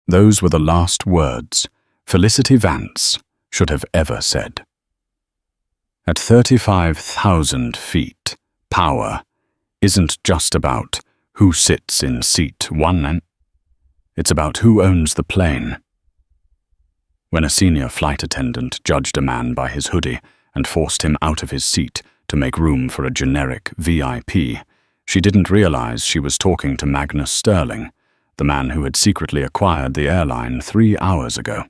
Those were the last words Felicity Vance should have ever said. At 35,000 feet, power isn't just about who sits in seat 1. It's about who owns the plane. When a senior flight attendant judged a man by his hoodie and forced him out of his seat to make room for a generic VIP, she didn't realize she was talking to Magnus Sterling, the man who had secretly acquired the airline 3 hours ago.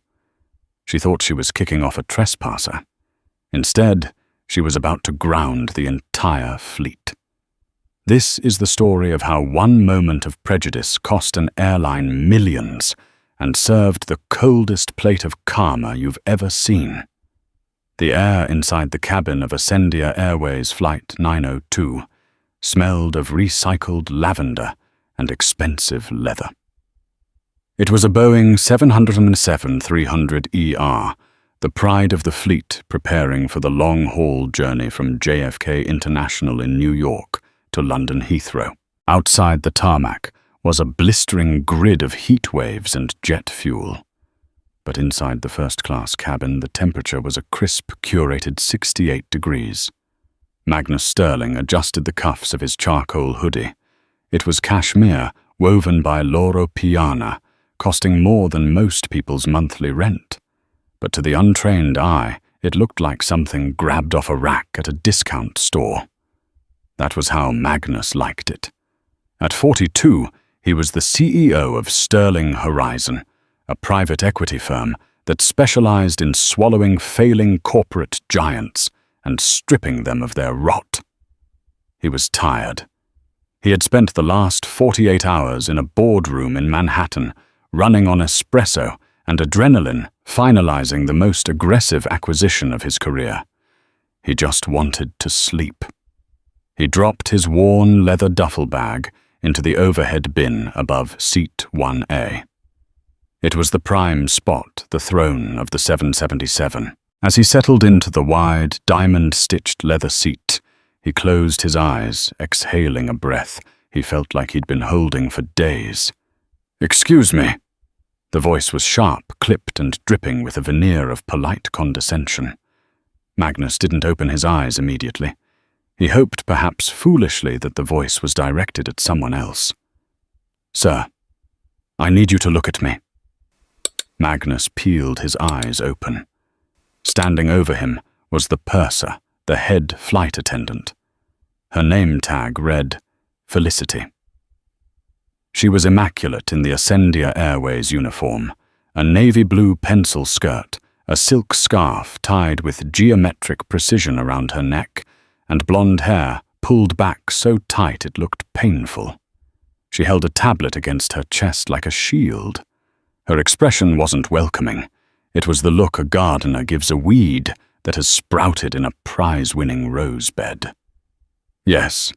She thought she was kicking off a trespasser. Instead, she was about to ground the entire fleet. This is the story of how one moment of prejudice cost an airline millions and served the coldest plate of karma you've ever seen. The air inside the cabin of Ascendia Airways Flight 902 smelled of recycled lavender and expensive leather. It was a Boeing 707-300ER, the pride of the fleet preparing for the long-haul journey from JFK International in New York to London Heathrow. Outside the tarmac was a blistering grid of heat waves and jet fuel. But inside the first-class cabin, the temperature was a crisp, curated 68 degrees. Magnus Sterling adjusted the cuffs of his charcoal hoodie. It was cashmere woven by Loro Piana, costing more than most people's monthly rent. But to the untrained eye, it looked like something grabbed off a rack at a discount store. That was how Magnus liked it. At 42, he was the CEO of Sterling Horizon, a private equity firm that specialized in swallowing failing corporate giants and stripping them of their rot. He was tired. He had spent the last 48 hours in a boardroom in Manhattan, running on espresso and adrenaline, finalizing the most aggressive acquisition of his career. He just wanted to sleep. He dropped his worn leather duffel bag into the overhead bin above seat 1A. It was the prime spot, the throne of the 777. As he settled into the wide, diamond-stitched leather seat, he closed his eyes, exhaling a breath he felt like he'd been holding for days. "Excuse me." The voice was sharp, clipped, and dripping with a veneer of polite condescension. Magnus didn't open his eyes immediately. He hoped, perhaps foolishly, that the voice was directed at someone else. "Sir, I need you to look at me." Magnus peeled his eyes open. Standing over him was the purser, the head flight attendant. Her name tag read Felicity. She was immaculate in the Ascendia Airways uniform, a navy blue pencil skirt, a silk scarf tied with geometric precision around her neck, and blonde hair pulled back so tight it looked painful. She held a tablet against her chest like a shield. Her expression wasn't welcoming. It was the look a gardener gives a weed that has sprouted in a prize-winning rose bed. "Yes,"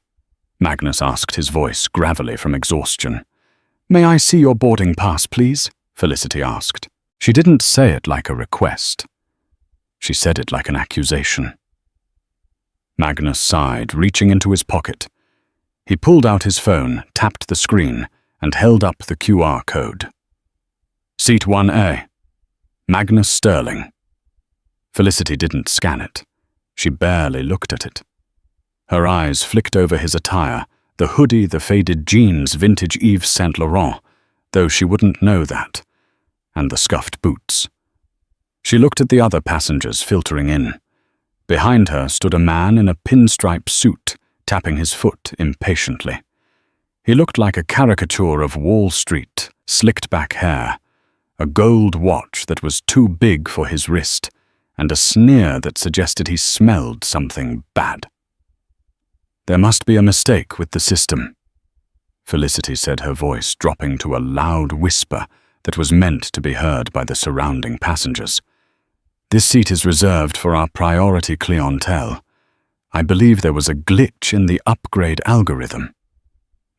Magnus asked, his voice gravelly from exhaustion. "May I see your boarding pass, please?" Felicity asked. She didn't say it like a request. She said it like an accusation. Magnus sighed, reaching into his pocket. He pulled out his phone, tapped the screen, and held up the QR code. "Seat 1A. Magnus Sterling." Felicity didn't scan it. She barely looked at it. Her eyes flicked over his attire, the hoodie, the faded jeans, vintage Yves Saint Laurent, though she wouldn't know that, and the scuffed boots. She looked at the other passengers filtering in. Behind her stood a man in a pinstripe suit, tapping his foot impatiently. He looked like a caricature of Wall Street, slicked back hair, a gold watch that was too big for his wrist, and a sneer that suggested he smelled something bad. "There must be a mistake with the system," Felicity said, her voice dropping to a loud whisper that was meant to be heard by the surrounding passengers. "This seat is reserved for our priority clientele. I believe there was a glitch in the upgrade algorithm."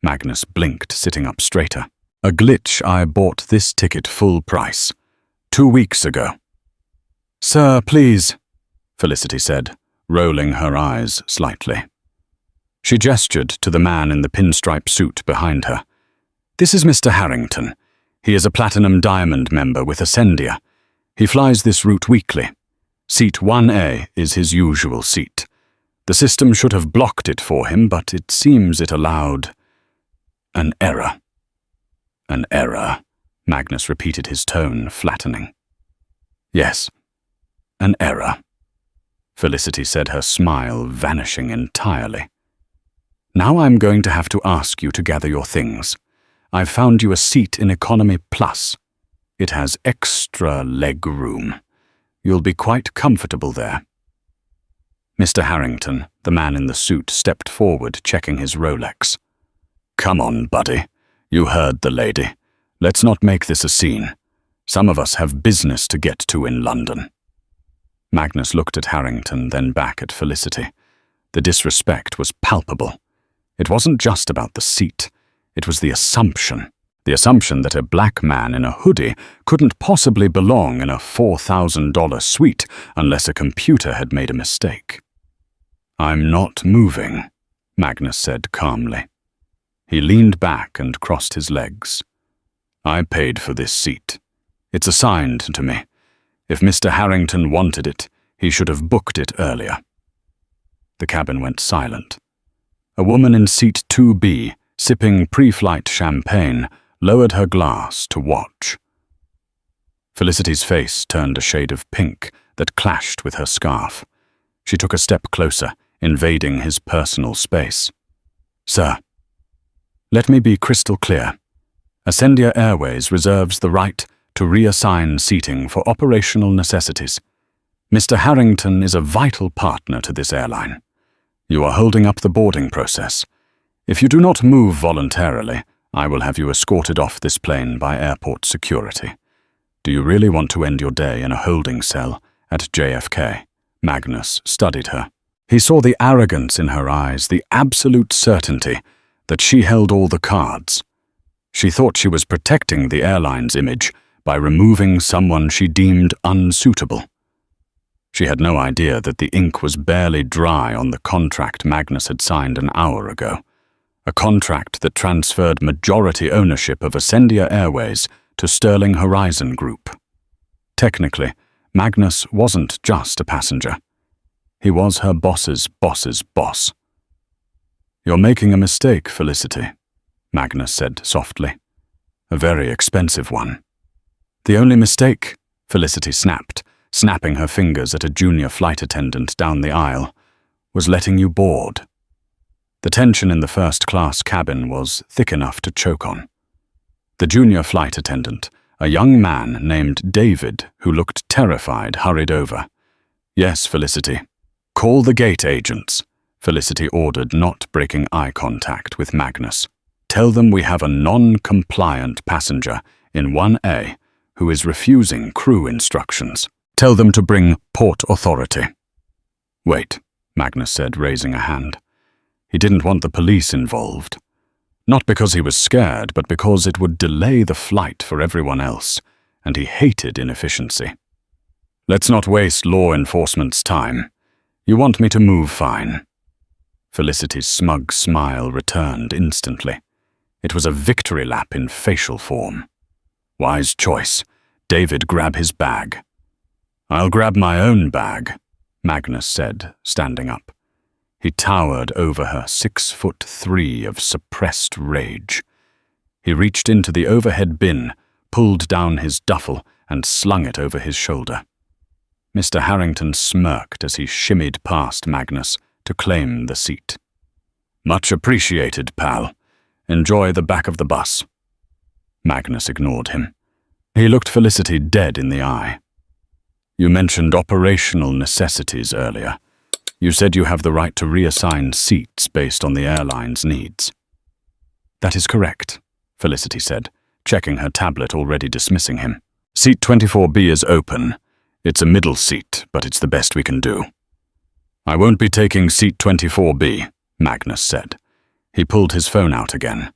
Magnus blinked, sitting up straighter. "A glitch. I bought this ticket full price 2 weeks ago." "Sir, please," Felicity said, rolling her eyes slightly. She gestured to the man in the pinstripe suit behind her. "This is Mr. Harrington. He is a Platinum Diamond member with Ascendia. He flies this route weekly. Seat 1A is his usual seat. The system should have blocked it for him, but it seems it allowed an error. An error, Magnus repeated, his tone flattening. Yes, an error, Felicity said, her smile vanishing entirely. Now I'm going to have to ask you to gather your things. I've found you a seat in Economy Plus. It has extra leg room. You'll be quite comfortable there. Mr. Harrington, the man in the suit, stepped forward, checking his Rolex. Come on, buddy. You heard the lady. Let's not make this a scene. Some of us have business to get to in London. Magnus looked at Harrington, then back at Felicity. The disrespect was palpable. It wasn't just about the seat. It was the assumption that a black man in a hoodie couldn't possibly belong in a $4,000 suite unless a computer had made a mistake. I'm not moving, Magnus said calmly. He leaned back and crossed his legs. I paid for this seat. It's assigned to me. If Mr. Harrington wanted it, he should have booked it earlier. The cabin went silent. A woman in seat 2B, sipping pre-flight champagne, lowered her glass to watch. Felicity's face turned a shade of pink that clashed with her scarf. She took a step closer, invading his personal space. Sir, let me be crystal clear. Ascendia Airways reserves the right to reassign seating for operational necessities. Mr. Harrington is a vital partner to this airline. You are holding up the boarding process. If you do not move voluntarily, I will have you escorted off this plane by airport security. Do you really want to end your day in a holding cell at JFK? Magnus studied her. He saw the arrogance in her eyes, the absolute certainty that she held all the cards. She thought she was protecting the airline's image by removing someone she deemed unsuitable. She had no idea that the ink was barely dry on the contract Magnus had signed an hour ago. A contract that transferred majority ownership of Ascendia Airways to Sterling Horizon Group. Technically, Magnus wasn't just a passenger. He was her boss's boss's boss. You're making a mistake, Felicity, Magnus said softly. A very expensive one. The only mistake, Felicity snapped, snapping her fingers at a junior flight attendant down the aisle, was letting you board. The tension in the first-class cabin was thick enough to choke on. The junior flight attendant, a young man named David, who looked terrified, hurried over. Yes, Felicity. Call the gate agents, Felicity ordered, not breaking eye contact with Magnus. Tell them we have a non-compliant passenger in 1A who is refusing crew instructions. Tell them to bring port authority. Wait, Magnus said, raising a hand. He didn't want the police involved. Not because he was scared, but because it would delay the flight for everyone else, and he hated inefficiency. Let's not waste law enforcement's time. You want me to move fine. Felicity's smug smile returned instantly. It was a victory lap in facial form. Wise choice. David, grab his bag. I'll grab my own bag, Magnus said, standing up. He towered over her, 6'3" of suppressed rage. He reached into the overhead bin, pulled down his duffel, and slung it over his shoulder. Mr. Harrington smirked as he shimmied past Magnus to claim the seat. Much appreciated, pal. Enjoy the back of the bus. Magnus ignored him. He looked Felicity dead in the eye. You mentioned operational necessities earlier. You said you have the right to reassign seats based on the airline's needs. That is correct, Felicity said, checking her tablet, already dismissing him. Seat 24B is open. It's a middle seat, but it's the best we can do. I won't be taking seat 24B, Magnus said. He pulled his phone out again.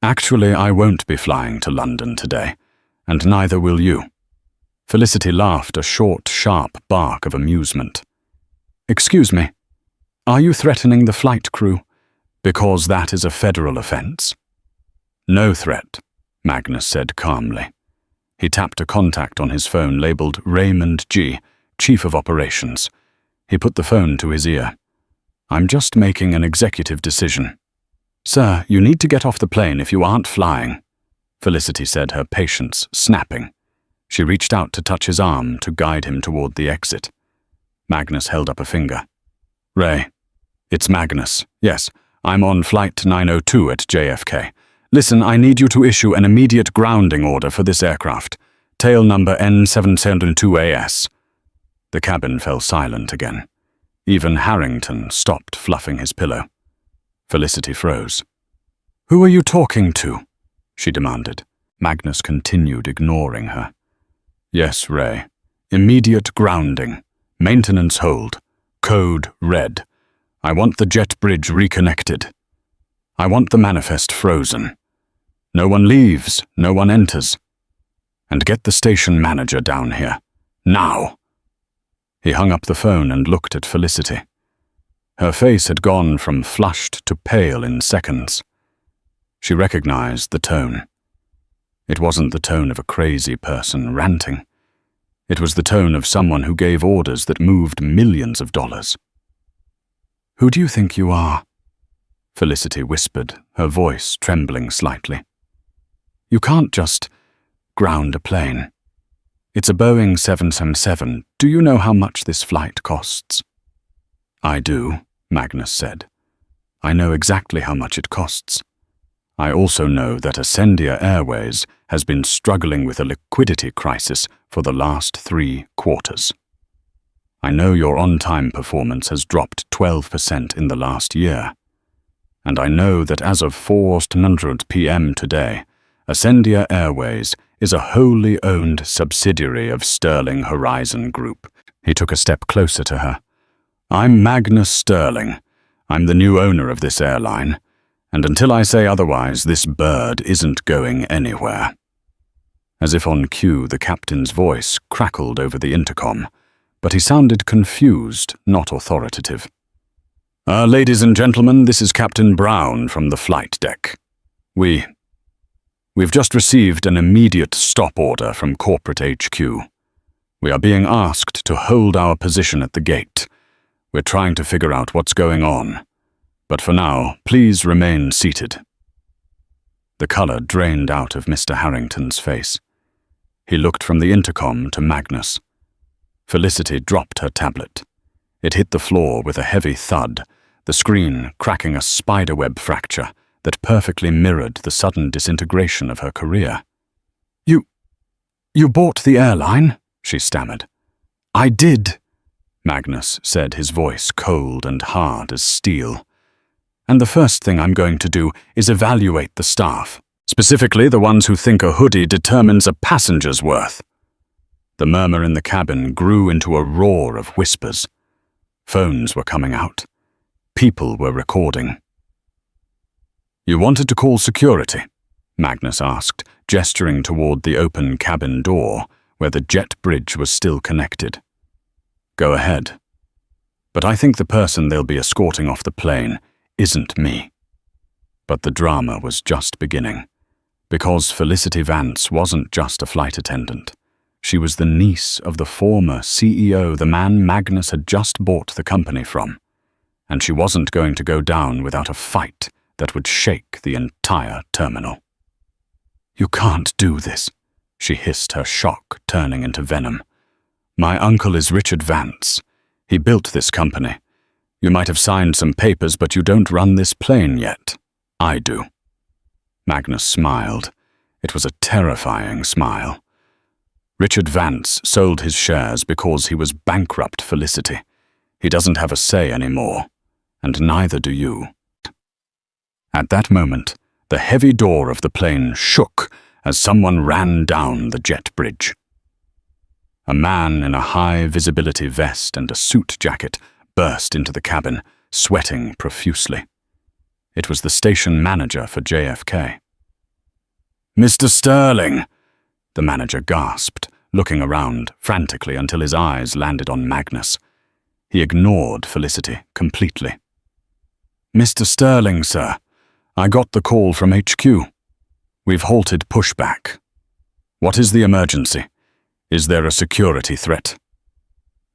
Actually, I won't be flying to London today, and neither will you. Felicity laughed, a short, sharp bark of amusement. Excuse me, are you threatening the flight crew? Because that is a federal offense. No threat, Magnus said calmly. He tapped a contact on his phone labeled Raymond G., Chief of Operations. He put the phone to his ear. "I'm just making an executive decision." "Sir, you need to get off the plane if you aren't flying," Felicity said, her patience snapping. She reached out to touch his arm to guide him toward the exit. Magnus held up a finger. "Ray, it's Magnus. Yes, I'm on flight 902 at JFK. Listen, I need you to issue an immediate grounding order for this aircraft. Tail number N772AS. The cabin fell silent again. Even Harrington stopped fluffing his pillow. Felicity froze. "Who are you talking to?" she demanded. Magnus continued ignoring her. "Yes, Ray. Immediate grounding. Maintenance hold. Code red. I want the jet bridge reconnected. I want the manifest frozen. No one leaves, no one enters. And get the station manager down here. Now!" He hung up the phone and looked at Felicity. Her face had gone from flushed to pale in seconds. She recognized the tone. It wasn't the tone of a crazy person ranting. It was the tone of someone who gave orders that moved millions of dollars. "Who do you think you are?" Felicity whispered, her voice trembling slightly. "You can't just ground a plane. It's a Boeing 777. Do you know how much this flight costs?" "I do," Magnus said. "I know exactly how much it costs. I also know that Ascendia Airways has been struggling with a liquidity crisis for the last 3 quarters. I know your on-time performance has dropped 12% in the last year. And I know that as of 4:00 p.m. today, Ascendia Airways is a wholly owned subsidiary of Sterling Horizon Group." He took a step closer to her. "I'm Magnus Sterling. I'm the new owner of this airline. And until I say otherwise, this bird isn't going anywhere." As if on cue, the captain's voice crackled over the intercom, but he sounded confused, not authoritative. Ladies and gentlemen, this is Captain Brown from the flight deck. We've just received an immediate stop order from corporate HQ. We are being asked to hold our position at the gate. We're trying to figure out what's going on. But for now, please remain seated." The color drained out of Mr. Harrington's face. He looked from the intercom to Magnus. Felicity dropped her tablet. It hit the floor with a heavy thud, the screen cracking a spiderweb fracture that perfectly mirrored the sudden disintegration of her career. You bought the airline?" she stammered. "I did," Magnus said, his voice cold and hard as steel. "And the first thing I'm going to do is evaluate the staff, specifically the ones who think a hoodie determines a passenger's worth." The murmur in the cabin grew into a roar of whispers. Phones were coming out. People were recording. "You wanted to call security?" Magnus asked, gesturing toward the open cabin door where the jet bridge was still connected. "Go ahead. But I think the person they'll be escorting off the plane isn't me." But the drama was just beginning, because Felicity Vance wasn't just a flight attendant. She was the niece of the former CEO, the man Magnus had just bought the company from, and she wasn't going to go down without a fight that would shake the entire terminal. "You can't do this," she hissed, her shock turning into venom. "My uncle is Richard Vance. He built this company. You might have signed some papers, but you don't run this plane yet. I do." Magnus smiled. It was a terrifying smile. "Richard Vance sold his shares because he was bankrupt, Felicity. He doesn't have a say anymore, and neither do you." At that moment, the heavy door of the plane shook as someone ran down the jet bridge. A man in a high-visibility vest and a suit jacket burst into the cabin, sweating profusely. It was the station manager for JFK. "Mr. Sterling!" the manager gasped, looking around frantically until his eyes landed on Magnus. He ignored Felicity completely. "Mr. Sterling, sir. I got the call from HQ." We've halted pushback. What is the emergency? Is there a security threat?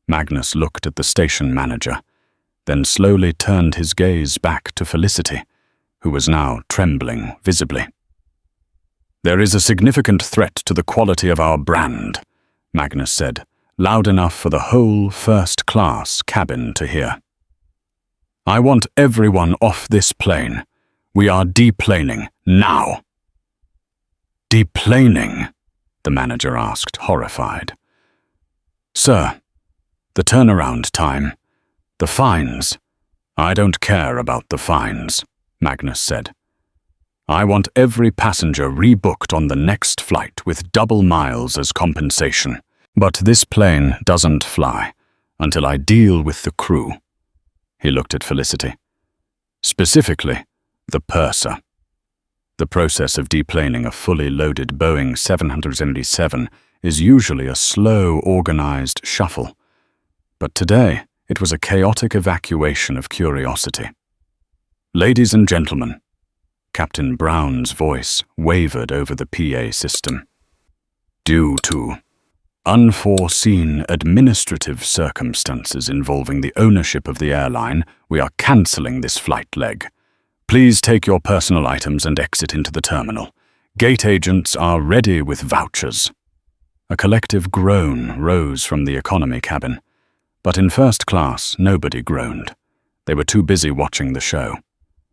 Magnus looked at the station manager, then slowly turned his gaze back to Felicity, who was now trembling visibly. There is a significant threat to the quality of our brand, Magnus said, loud enough for the whole first-class cabin to hear. I want everyone off this plane. We are deplaning now. Deplaning? The manager asked, horrified. Sir, the turnaround time, the fines. I don't care about the fines, Magnus said. I want every passenger rebooked on the next flight with double miles as compensation. But this plane doesn't fly until I deal with the crew. He looked at Felicity. Specifically, the purser. The process of deplaning a fully loaded Boeing 777 is usually a slow, organized shuffle. But today, it was a chaotic evacuation of curiosity. Ladies and gentlemen, Captain Brown's voice wavered over the PA system. Due to unforeseen administrative circumstances involving the ownership of the airline, we are cancelling this flight leg. Please take your personal items and exit into the terminal. Gate agents are ready with vouchers. A collective groan rose from the economy cabin, but in first class nobody groaned. They were too busy watching the show.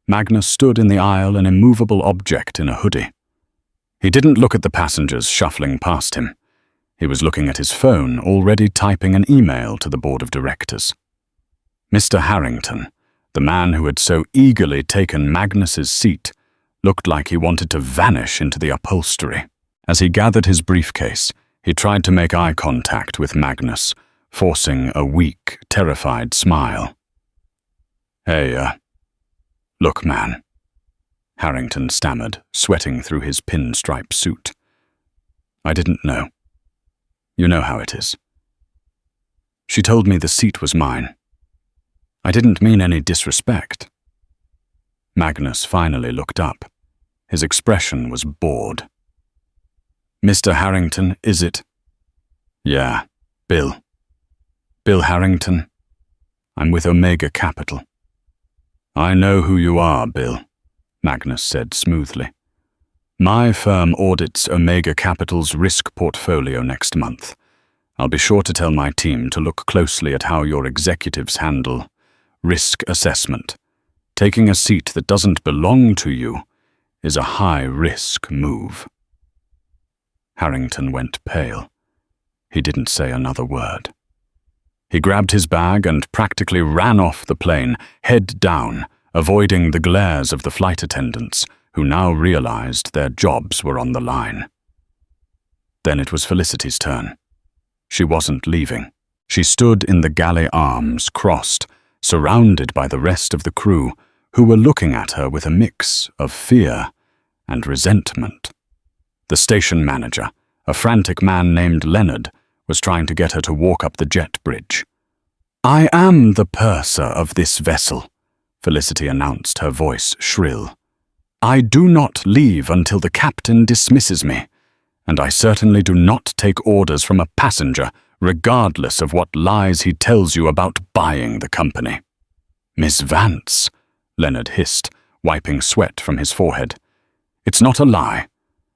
Magnus stood in the aisle, an immovable object in a hoodie. He didn't look at the passengers shuffling past him. He was looking at his phone, already typing an email to the board of directors. Mr. Harrington, the man who had so eagerly taken Magnus's seat, looked like he wanted to vanish into the upholstery. As he gathered his briefcase, he tried to make eye contact with Magnus, forcing a weak, terrified smile. Hey, look, man, Harrington stammered, sweating through his pinstripe suit. I didn't know. You know how it is. She told me the seat was mine. I didn't mean any disrespect. Magnus finally looked up. His expression was bored. Mr. Harrington, is it? Yeah, Bill. Bill Harrington. I'm with Omega Capital. I know who you are, Bill, Magnus said smoothly. My firm audits Omega Capital's risk portfolio next month. I'll be sure to tell my team to look closely at how your executives handle risk assessment. Taking a seat that doesn't belong to you is a high-risk move. Harrington went pale. He didn't say another word. He grabbed his bag and practically ran off the plane, head down, avoiding the glares of the flight attendants, who now realized their jobs were on the line. Then it was Felicity's turn. She wasn't leaving. She stood in the galley arms crossed, surrounded by the rest of the crew, who were looking at her with a mix of fear and resentment. The station manager, a frantic man named Leonard, was trying to get her to walk up the jet bridge. I am the purser of this vessel, Felicity announced, her voice shrill. I do not leave until the captain dismisses me, and I certainly do not take orders from a passenger, regardless of what lies he tells you about buying the company. Miss Vance, Leonard hissed, wiping sweat from his forehead. It's not a lie.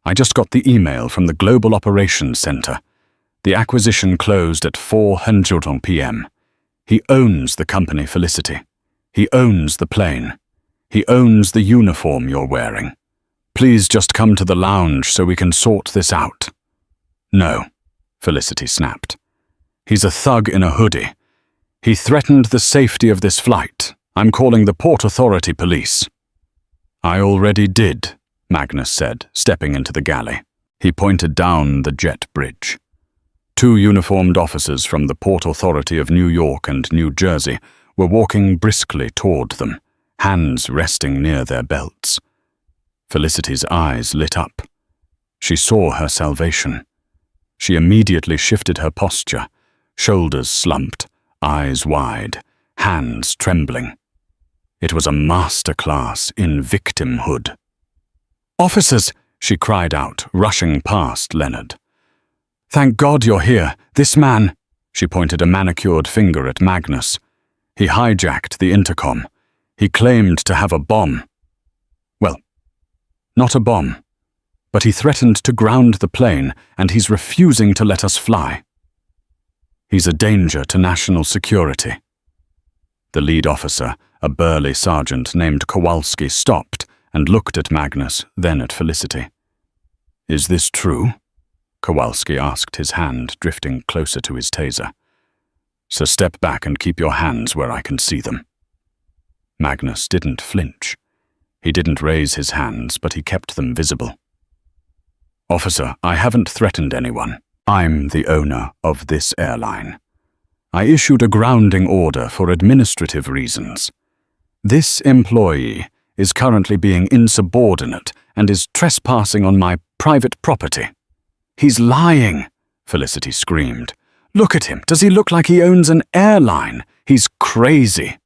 I just got the email from the Global Operations Center. The acquisition closed at 4:00 p.m. He owns the company, Felicity. He owns the plane. He owns the uniform you're wearing. Please just come to the lounge so we can sort this out. No, Felicity snapped. He's a thug in a hoodie. He threatened the safety of this flight. I'm calling the Port Authority police. I already did, Magnus said, stepping into the galley. He pointed down the jet bridge. 2 uniformed officers from the Port Authority of New York and New Jersey were walking briskly toward them, hands resting near their belts. Felicity's eyes lit up. She saw her salvation. She immediately shifted her posture, shoulders slumped, eyes wide, hands trembling. It was a masterclass in victimhood. Officers, she cried out, rushing past Leonard. "Thank God you're here. This man," she pointed a manicured finger at Magnus. "He hijacked the intercom. He claimed to have a bomb. Well, not a bomb, but he threatened to ground the plane, and he's refusing to let us fly. He's a danger to national security." The lead officer, a burly sergeant named Kowalski, stopped and looked at Magnus, then at Felicity. "Is this true?" Kowalski asked, his hand drifting closer to his taser. "So step back and keep your hands where I can see them." Magnus didn't flinch. He didn't raise his hands, but he kept them visible. "Officer, I haven't threatened anyone. I'm the owner of this airline. I issued a grounding order for administrative reasons. This employee is currently being insubordinate and is trespassing on my private property." "He's lying," Felicity screamed. "Look at him. Does he look like he owns an airline? He's crazy."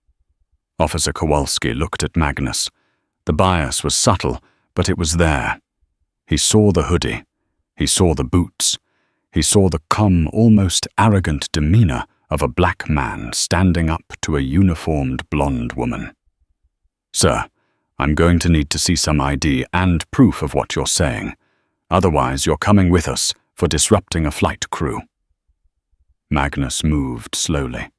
Officer Kowalski looked at Magnus. The bias was subtle, but it was there. He saw the hoodie. He saw the boots. He saw the calm, almost arrogant demeanor of a black man standing up to a uniformed blonde woman. "Sir, I'm going to need to see some ID and proof of what you're saying. Otherwise, you're coming with us for disrupting a flight crew." Magnus moved slowly.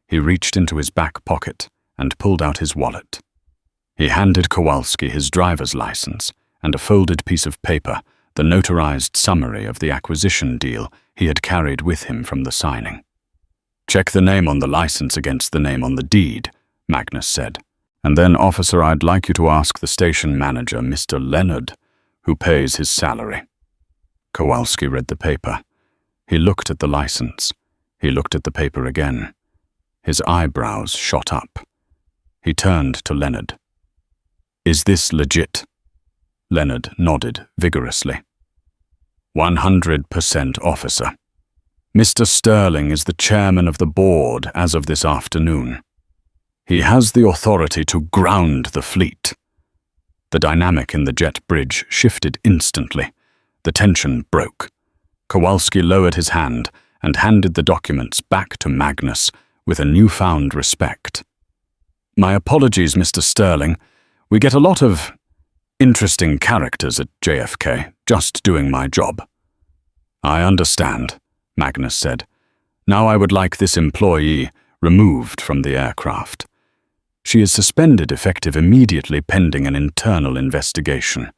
He reached into his back pocket and pulled out his wallet. He handed Kowalski his driver's license and a folded piece of paper, the notarized summary of the acquisition deal he had carried with him from the signing. "Check the name on the license against the name on the deed," Magnus said. "And then, officer, I'd like you to ask the station manager, Mr. Leonard, who pays his salary." Kowalski read the paper. He looked at the license. He looked at the paper again. His eyebrows shot up. He turned to Leonard. "Is this legit?" Leonard nodded vigorously. 100%, officer. Mr. Sterling is the chairman of the board as of this afternoon. He has the authority to ground the fleet." The dynamic in the jet bridge shifted instantly. The tension broke. Kowalski lowered his hand and handed the documents back to Magnus with a newfound respect. "My apologies, Mr. Sterling. We get a lot of interesting characters at JFK, just doing my job." "I understand," Magnus said. "Now I would like this employee removed from the aircraft. She is suspended effective immediately pending an internal investigation.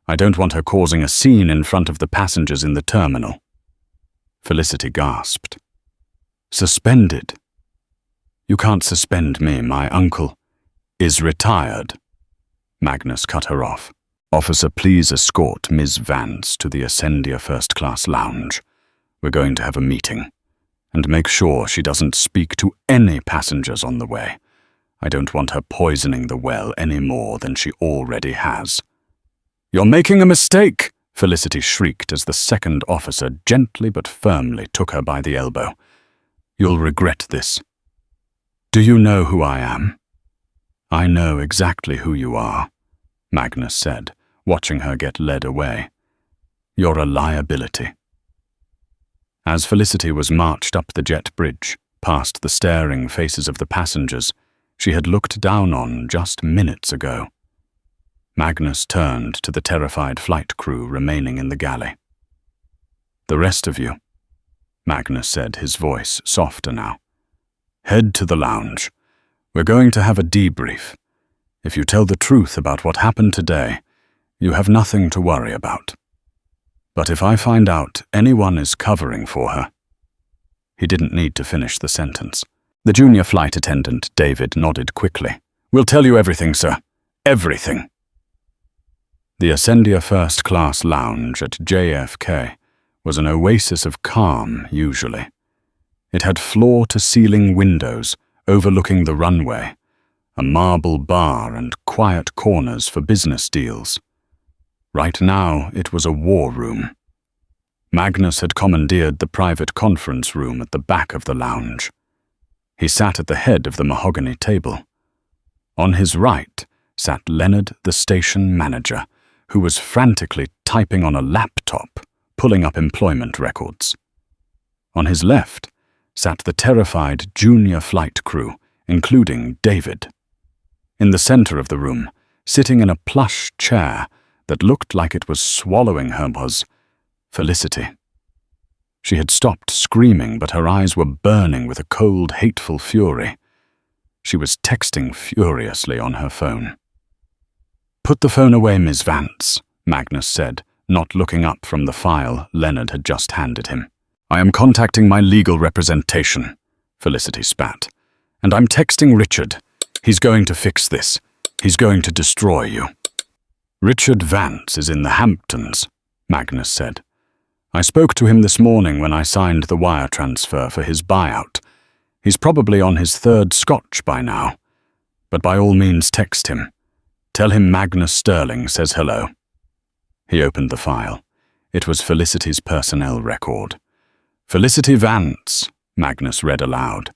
I don't want her causing a scene in front of the passengers in the terminal." Felicity gasped. "Suspended? You can't suspend me. My uncle is retired." Magnus cut her off. "Officer, please escort Ms. Vance to the Ascendia first-class lounge. We're going to have a meeting. And make sure she doesn't speak to any passengers on the way. I don't want her poisoning the well any more than she already has." "You're making a mistake," Felicity shrieked as the second officer gently but firmly took her by the elbow. "You'll regret this." "Do you know who I am?" "I know exactly who you are," Magnus said, watching her get led away. "You're a liability." As Felicity was marched up the jet bridge, past the staring faces of the passengers she had looked down on just minutes ago, Magnus turned to the terrified flight crew remaining in the galley. "The rest of you," Magnus said, his voice softer now, "head to the lounge. We're going to have a debrief. If you tell the truth about what happened today, you have nothing to worry about. But if I find out anyone is covering for her—" He didn't need to finish the sentence. The junior flight attendant, David, nodded quickly. "We'll tell you everything, sir. Everything." The Ascendia first-class lounge at JFK was an oasis of calm, usually. It had floor-to-ceiling windows overlooking the runway, a marble bar and quiet corners for business deals. Right now, it was a war room. Magnus had commandeered the private conference room at the back of the lounge. He sat at the head of the mahogany table. On his right sat Leonard, the station manager, who was frantically typing on a laptop, pulling up employment records. On his left sat the terrified junior flight crew, including David. In the center of the room, sitting in a plush chair that looked like it was swallowing her, was Felicity. She had stopped screaming, but her eyes were burning with a cold, hateful fury. She was texting furiously on her phone. "Put the phone away, Ms. Vance," Magnus said, not looking up from the file Leonard had just handed him. "I am contacting my legal representation," Felicity spat. "And I'm texting Richard. He's going to fix this. He's going to destroy you." "Richard Vance is in the Hamptons," Magnus said. "I spoke to him this morning when I signed the wire transfer for his buyout. He's probably on his third scotch by now. But by all means text him. Tell him Magnus Sterling says hello." He opened the file. It was Felicity's personnel record. "Felicity Vance," Magnus read aloud.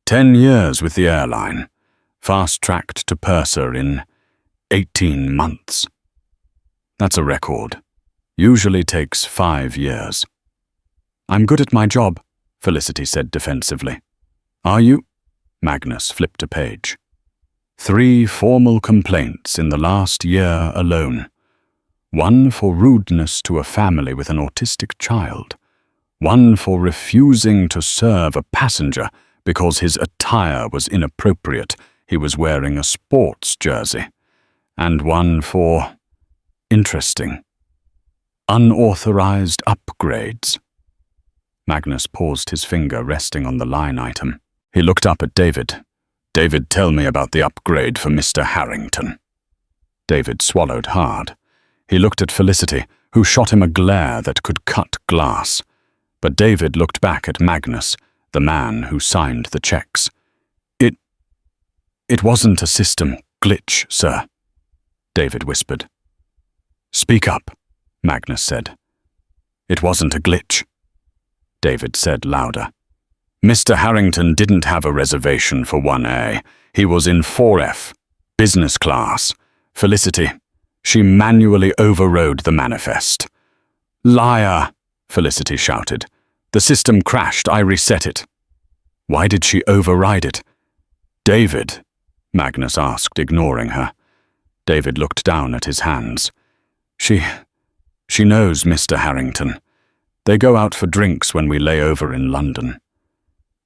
10 years with the airline. Fast-tracked to purser in 18 months. That's a record. Usually takes 5 years. "I'm good at my job," Felicity said defensively. "Are you?" Magnus flipped a page. 3 formal complaints in the last year alone. 1 for rudeness to a family with an autistic child. 1 for refusing to serve a passenger because his attire was inappropriate. He was wearing a sports jersey. And 1 for, interesting, unauthorized upgrades. Magnus paused, his finger resting on the line item. He looked up at David. "David, tell me about the upgrade for Mr. Harrington." David swallowed hard. He looked at Felicity, who shot him a glare that could cut glass. But David looked back at Magnus, the man who signed the checks. It wasn't a system glitch, sir," David whispered. "Speak up," Magnus said. "It wasn't a glitch," David said louder. "Mr. Harrington didn't have a reservation for 1A. He was in 4F, business class. Felicity, she manually overrode the manifest." "Liar," Felicity shouted. "The system crashed. I reset it." "Why did she override it?" "David," Magnus asked, ignoring her. David looked down at his hands. She knows Mr. Harrington. They go out for drinks when we lay over in London.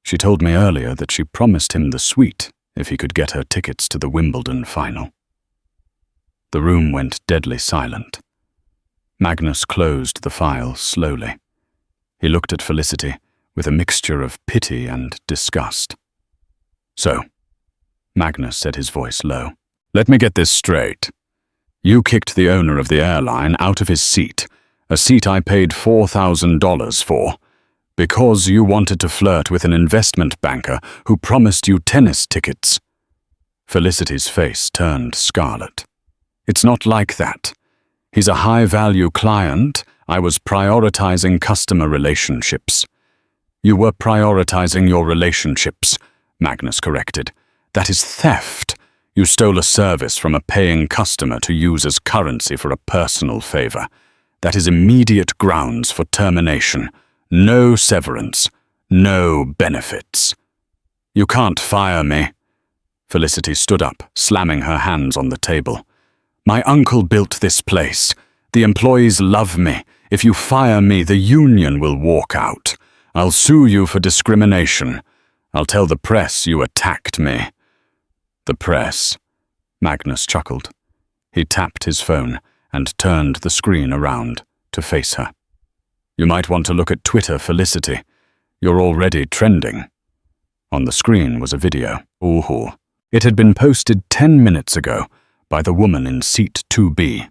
She told me earlier that she promised him the suite if he could get her tickets to the Wimbledon final." The room went deadly silent. Magnus closed the file slowly. He looked at Felicity with a mixture of pity and disgust. "So," Magnus said, his voice low, "let me get this straight. You kicked the owner of the airline out of his seat, a seat I paid $4,000 for, because you wanted to flirt with an investment banker who promised you tennis tickets." Felicity's face turned scarlet. "It's not like that. He's a high-value client. I was prioritizing customer relationships." "You were prioritizing your relationships," Magnus corrected. "That is theft. You stole a service from a paying customer to use as currency for a personal favor. That is immediate grounds for termination. No severance. No benefits." "You can't fire me." Felicity stood up, slamming her hands on the table. "My uncle built this place. The employees love me. If you fire me, the union will walk out. I'll sue you for discrimination. I'll tell the press you attacked me." "The press," Magnus chuckled. He tapped his phone and turned the screen around to face her. "You might want to look at Twitter, Felicity. You're already trending." On the screen was a video. Ooh. It had been posted 10 minutes ago by the woman in seat 2B.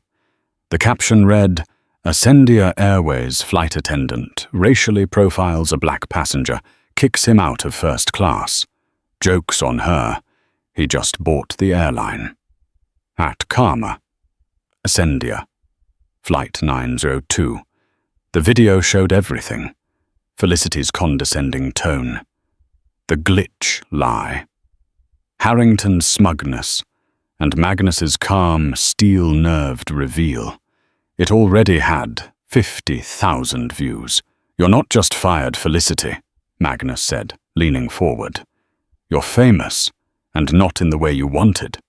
The caption read, "Ascendia Airways flight attendant racially profiles a black passenger, kicks him out of first class. Joke's on her. He just bought the airline." At Karma. Ascendia. Flight 902. The video showed everything. Felicity's condescending tone. The glitch lie. Harrington's smugness, and Magnus's calm, steel-nerved reveal. It already had 50,000 views. "You're not just fired, Felicity," Magnus said, leaning forward. "You're famous, and not in the way you wanted."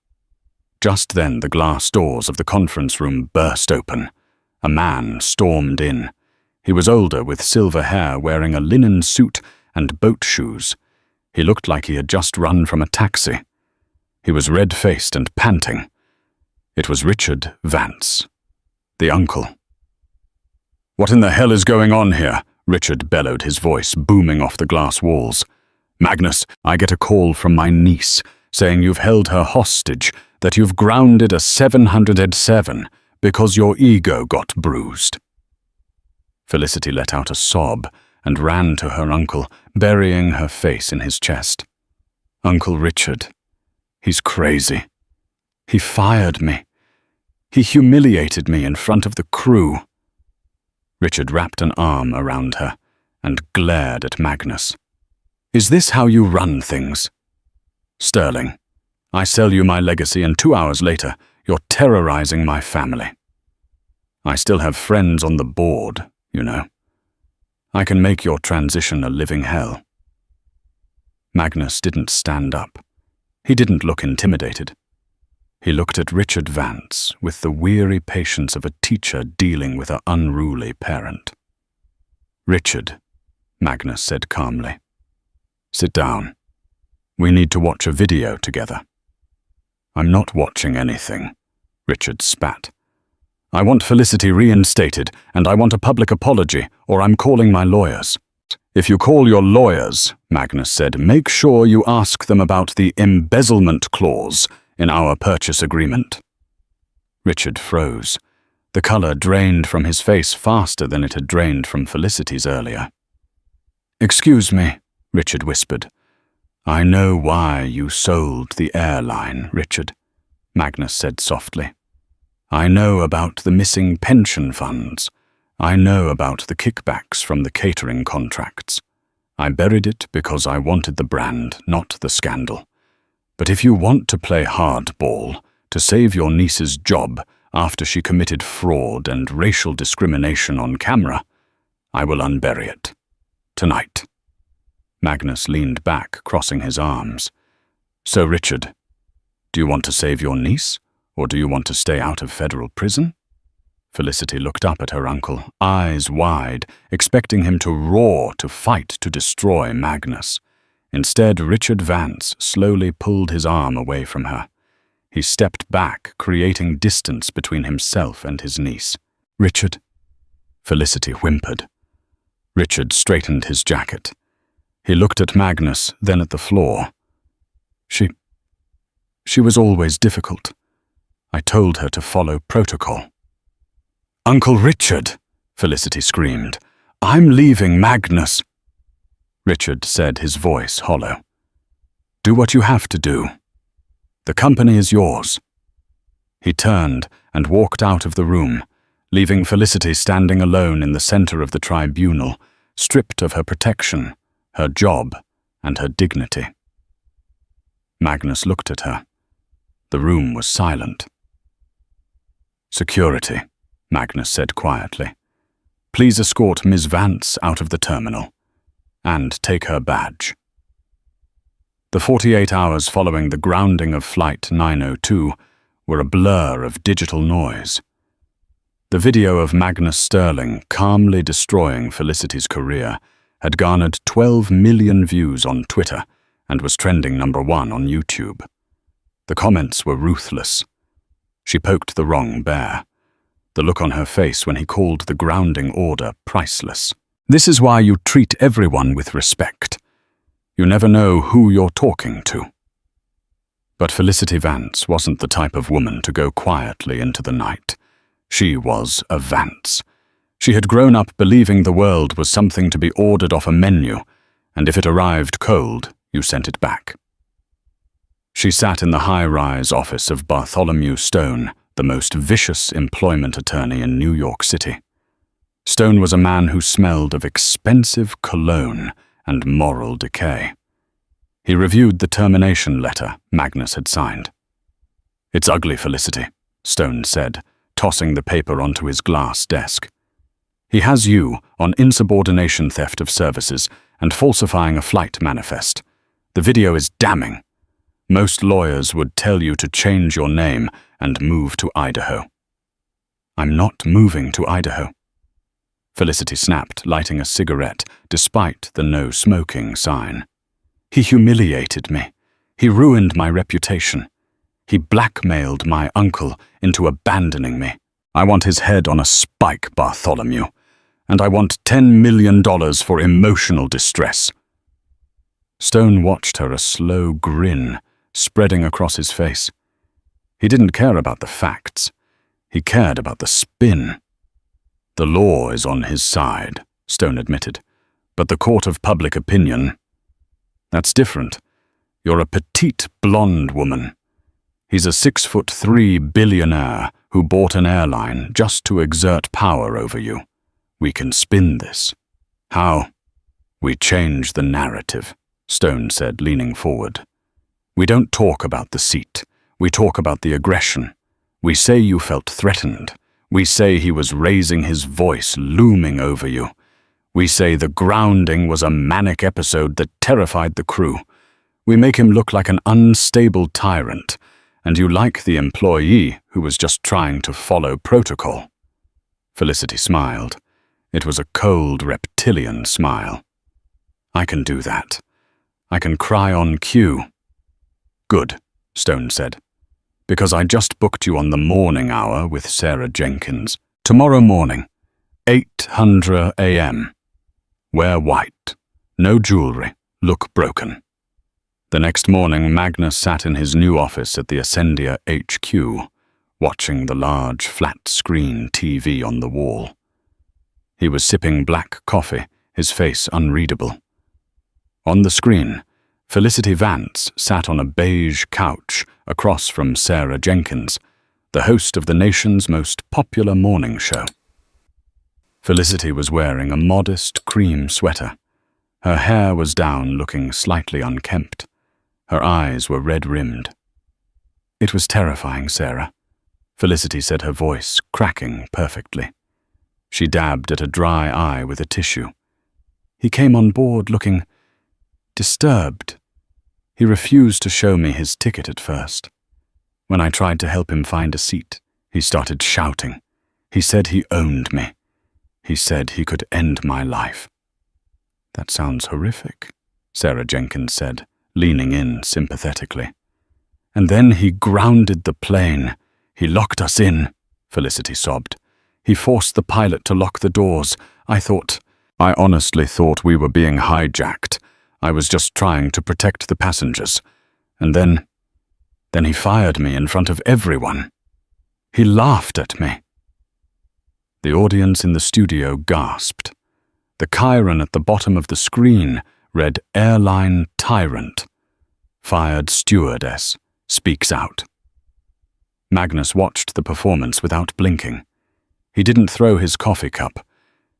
Just then the glass doors of the conference room burst open. A man stormed in. He was older, with silver hair, wearing a linen suit and boat shoes. He looked like he had just run from a taxi. He was red-faced and panting. It was Richard Vance, the uncle. "What in the hell is going on here?" Richard bellowed, his voice booming off the glass walls. "Magnus, I get a call from my niece saying you've held her hostage, that you've grounded a 707 because your ego got bruised." Felicity let out a sob and ran to her uncle, burying her face in his chest. "Uncle Richard, he's crazy. He fired me. He humiliated me in front of the crew." Richard wrapped an arm around her and glared at Magnus. "Is this how you run things? Sterling, I sell you my legacy, and 2 hours later, you're terrorizing my family. I still have friends on the board, you know. I can make your transition a living hell." Magnus didn't stand up. He didn't look intimidated. He looked at Richard Vance with the weary patience of a teacher dealing with an unruly parent. "Richard," Magnus said calmly, "sit down. We need to watch a video together." "I'm not watching anything," Richard spat. "I want Felicity reinstated, and I want a public apology, or I'm calling my lawyers." "If you call your lawyers," Magnus said, "make sure you ask them about the embezzlement clause in our purchase agreement." Richard froze. The color drained from his face faster than it had drained from Felicity's earlier. "Excuse me," Richard whispered. "I know why you sold the Airline, Richard," Magnus said softly. "I know about the missing pension funds. I know about the kickbacks from the catering contracts. I buried it because I wanted the brand, not the scandal. But if you want to play hardball to save your niece's job after she committed fraud and racial discrimination on camera, I will unbury it. Tonight." Magnus leaned back, crossing his arms. "So, Richard, do you want to save your niece, or do you want to stay out of federal prison?" Felicity looked up at her uncle, eyes wide, expecting him to roar, to fight, to destroy Magnus. Instead, Richard Vance slowly pulled his arm away from her. He stepped back, creating distance between himself and his niece. "Richard," Felicity whimpered. Richard straightened his jacket. He looked at Magnus, then at the floor. She was always difficult. I told her to follow protocol." "Uncle Richard," Felicity screamed. "I'm leaving Magnus." Richard said, his voice hollow. "Do what you have to do. The company is yours." He turned and walked out of the room, leaving Felicity standing alone in the center of the tribunal, stripped of her protection, her job, and her dignity. Magnus looked at her. The room was silent. "Security," Magnus said quietly. "Please escort Ms. Vance out of the terminal, and take her badge." The 48 hours following the grounding of Flight 902 were a blur of digital noise. The video of Magnus Sterling calmly destroying Felicity's career had garnered 12 million views on Twitter and was trending #1 on YouTube. The comments were ruthless. She poked the wrong bear. The look on her face when he called the grounding order priceless. "This is why you treat everyone with respect. You never know who you're talking to." But Felicity Vance wasn't the type of woman to go quietly into the night. She was a Vance. She had grown up believing the world was something to be ordered off a menu, and if it arrived cold, you sent it back. She sat in the high-rise office of Bartholomew Stone, the most vicious employment attorney in New York City. Stone was a man who smelled of expensive cologne and moral decay. He reviewed the termination letter Magnus had signed. "It's ugly, Felicity," Stone said, tossing the paper onto his glass desk. "He has you on insubordination theft of services and falsifying a flight manifest. The video is damning. Most lawyers would tell you to change your name and move to Idaho." "I'm not moving to Idaho," Felicity snapped, lighting a cigarette despite the no smoking sign. "He humiliated me. He ruined my reputation. He blackmailed my uncle into abandoning me. I want his head on a spike, Bartholomew, and I want $10 million for emotional distress." Stone watched her, a slow grin spreading across his face. He didn't care about the facts. He cared about the spin. "The law is on his side," Stone admitted, "but the court of public opinion, that's different. You're a petite blonde woman. He's a 6'3" billionaire who bought an airline just to exert power over you. We can spin this." "How?" "We change the narrative," Stone said, leaning forward. "We don't talk about the seat. We talk about the aggression. We say you felt threatened. We say he was raising his voice, looming over you. We say the grounding was a manic episode that terrified the crew. We make him look like an unstable tyrant, and you like the employee who was just trying to follow protocol." Felicity smiled. It was a cold, reptilian smile. "I can do that. I can cry on cue." "Good," Stone said, "because I just booked you on the morning hour with Sarah Jenkins. Tomorrow morning, 8:00 a.m. Wear white. No jewelry. Look broken." The next morning, Magnus sat in his new office at the Ascendia HQ, watching the large, flat-screen TV on the wall. He was sipping black coffee, his face unreadable. On the screen, Felicity Vance sat on a beige couch across from Sarah Jenkins, the host of the nation's most popular morning show. Felicity was wearing a modest cream sweater. Her hair was down, looking slightly unkempt. Her eyes were red-rimmed. "It was terrifying, Sarah," Felicity said, her voice cracking perfectly. She dabbed at a dry eye with a tissue. "He came on board looking disturbed. He refused to show me his ticket at first. When I tried to help him find a seat, he started shouting. He said he owned me. He said he could end my life." "That sounds horrific," Sarah Jenkins said, leaning in sympathetically. "And then he grounded the plane. He locked us in," Felicity sobbed. "He forced the pilot to lock the doors. I honestly thought we were being hijacked. I was just trying to protect the passengers. And then he fired me in front of everyone. He laughed at me." The audience in the studio gasped. The chyron at the bottom of the screen read "Airline Tyrant. Fired stewardess speaks out." Magnus watched the performance without blinking. He didn't throw his coffee cup.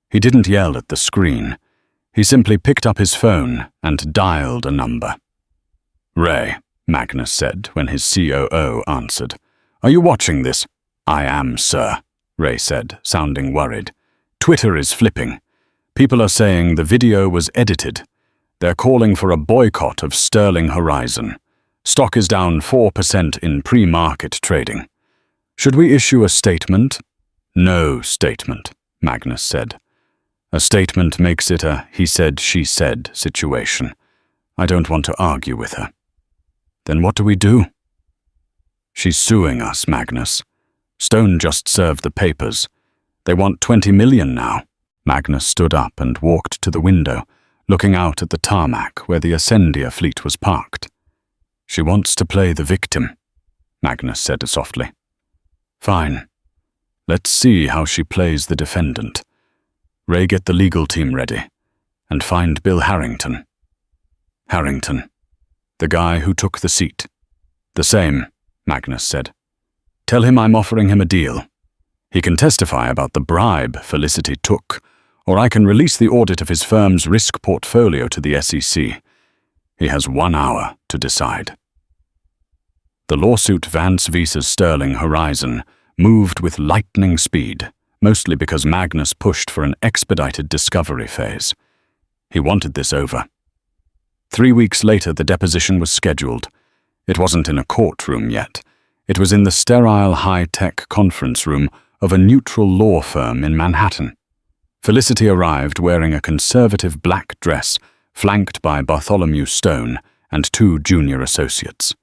He didn't yell at the screen. He simply picked up his phone and dialed a number. "Ray," Magnus said when his COO answered. "Are you watching this?" "I am, sir," Ray said, sounding worried. "Twitter is flipping. People are saying the video was edited. They're calling for a boycott of Sterling Horizon. Stock is down 4% in pre-market trading. Should we issue a statement?" "No statement," Magnus said. "A statement makes it a he said, she said situation. I don't want to argue with her." "Then what do we do?" "She's suing us, Magnus. Stone just served the papers. They want 20 million now." Magnus stood up and walked to the window, looking out at the tarmac where the Ascendia fleet was parked. "She wants to play the victim," Magnus said softly. "Fine. Let's see how she plays the defendant. Ray, get the legal team ready, and find Bill Harrington." "Harrington. The guy who took the seat." "The same," Magnus said. "Tell him I'm offering him a deal. He can testify about the bribe Felicity took, or I can release the audit of his firm's risk portfolio to the SEC. He has 1 hour to decide." The lawsuit Vance vs. Sterling Horizon moved with lightning speed, mostly because Magnus pushed for an expedited discovery phase. He wanted this over. 3 weeks later, the deposition was scheduled. It wasn't in a courtroom yet. It was in the sterile high-tech conference room of a neutral law firm in Manhattan. Felicity arrived wearing a conservative black dress, flanked by Bartholomew Stone and 2 junior associates.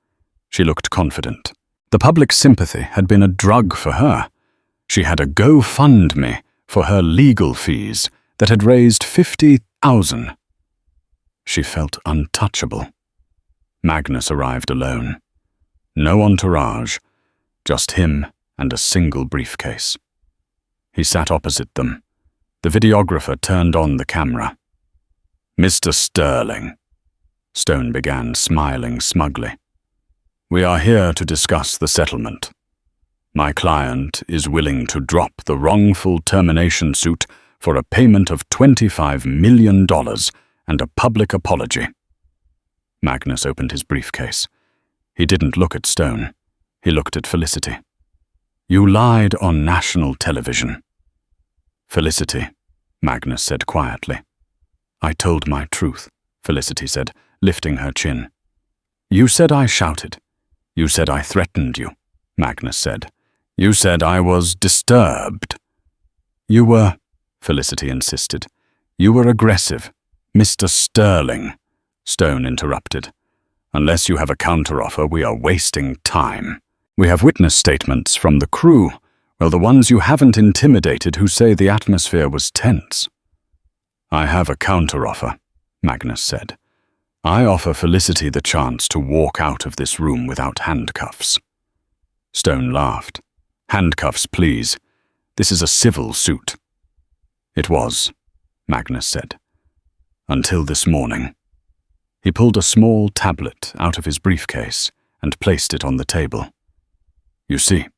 She looked confident. The public sympathy had been a drug for her. She had a GoFundMe for her legal fees that had raised $50,000. She felt untouchable. Magnus arrived alone. No entourage, just him and a single briefcase. He sat opposite them. The videographer turned on the camera. "Mr. Sterling," Stone began, smiling smugly. "We are here to discuss the settlement. My client is willing to drop the wrongful termination suit for a payment of $25 million and a public apology." Magnus opened his briefcase. He didn't look at Stone. He looked at Felicity. "You lied on national television." "Felicity," Magnus said quietly. "I told my truth," Felicity said, lifting her chin. "You said I shouted. You said I threatened you," Magnus said. "You said I was disturbed." "You were," Felicity insisted. "You were aggressive." "Mr. Sterling," Stone interrupted. "Unless you have a counteroffer, we are wasting time. We have witness statements from the crew, well, the ones you haven't intimidated who say the atmosphere was tense." "I have a counteroffer," Magnus said. "I offer Felicity the chance to walk out of this room without handcuffs." Stone laughed. "Handcuffs, please. This is a civil suit." "It was," Magnus said. "Until this morning." He pulled a small tablet out of his briefcase and placed it on the table. "You see,"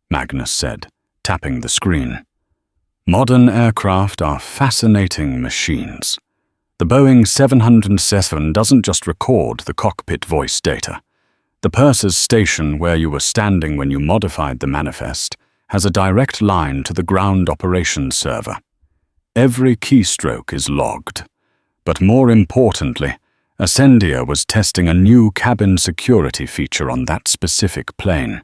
Magnus said, tapping the screen. "Modern aircraft are fascinating machines. The Boeing 707 doesn't just record the cockpit voice data. The purser's station where you were standing when you modified the manifest has a direct line to the ground operations server. Every keystroke is logged. But more importantly, Ascendia was testing a new cabin security feature on that specific plane.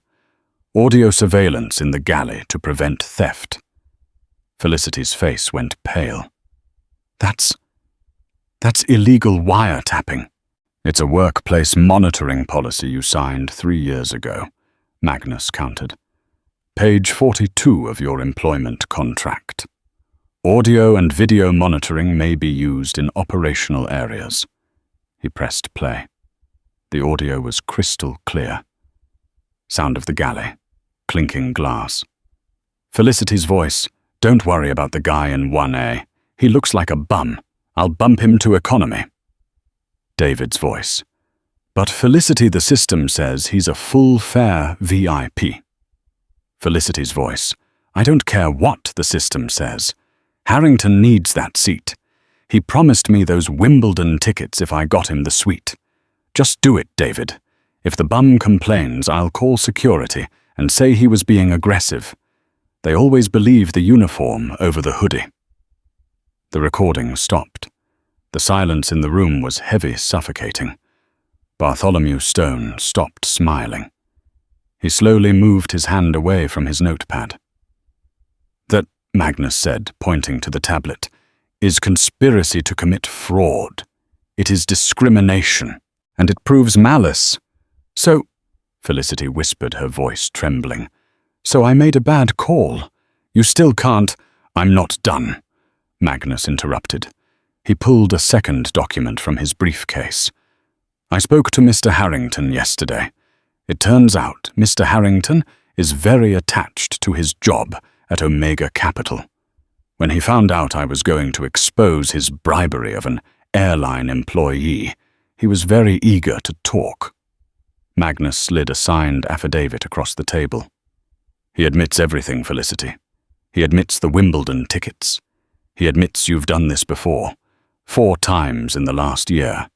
Audio surveillance in the galley to prevent theft." Felicity's face went pale. That's illegal wiretapping." "It's a workplace monitoring policy you signed 3 years ago," Magnus countered. "Page 42 of your employment contract. Audio and video monitoring may be used in operational areas." He pressed play. The audio was crystal clear. Sound of the galley, clinking glass. Felicity's voice, "Don't worry about the guy in 1A. He looks like a bum. I'll bump him to economy." David's voice, "But Felicity, the system says he's a full-fare VIP." Felicity's voice, "I don't care what the system says. Harrington needs that seat. He promised me those Wimbledon tickets if I got him the suite. Just do it, David. If the bum complains, I'll call security and say he was being aggressive. They always believe the uniform over the hoodie." The recording stopped. The silence in the room was heavy, suffocating. Bartholomew Stone stopped smiling. He slowly moved his hand away from his notepad. "That," Magnus said, pointing to the tablet, "is conspiracy to commit fraud. It is discrimination, and it proves malice. So," Felicity whispered, her voice trembling, "so I made a bad call. You still can't—" "I'm not done," Magnus interrupted. He pulled a second document from his briefcase. "I spoke to Mr. Harrington yesterday. It turns out Mr. Harrington is very attached to his job at Omega Capital. When he found out I was going to expose his bribery of an airline employee, he was very eager to talk." Magnus slid a signed affidavit across the table. "He admits everything, Felicity. He admits the Wimbledon tickets. He admits you've done this before, 4 times in the last year.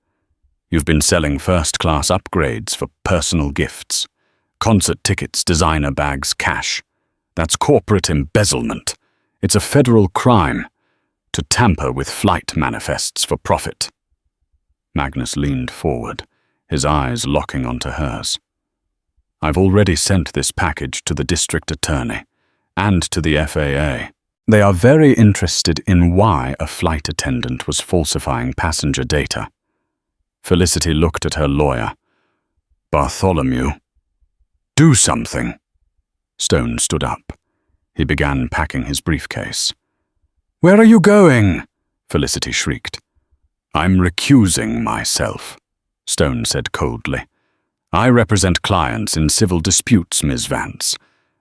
You've been selling first-class upgrades for personal gifts, concert tickets, designer bags, cash. That's corporate embezzlement. It's a federal crime to tamper with flight manifests for profit. Magnus leaned forward, his eyes locking onto hers. I've already sent this package to the district attorney and to the FAA. They are very interested in why a flight attendant was falsifying passenger data. Felicity looked at her lawyer. Bartholomew. Do something. Stone stood up. He began packing his briefcase. Where are you going? Felicity shrieked. I'm recusing myself, Stone said coldly. I represent clients in civil disputes, Ms. Vance.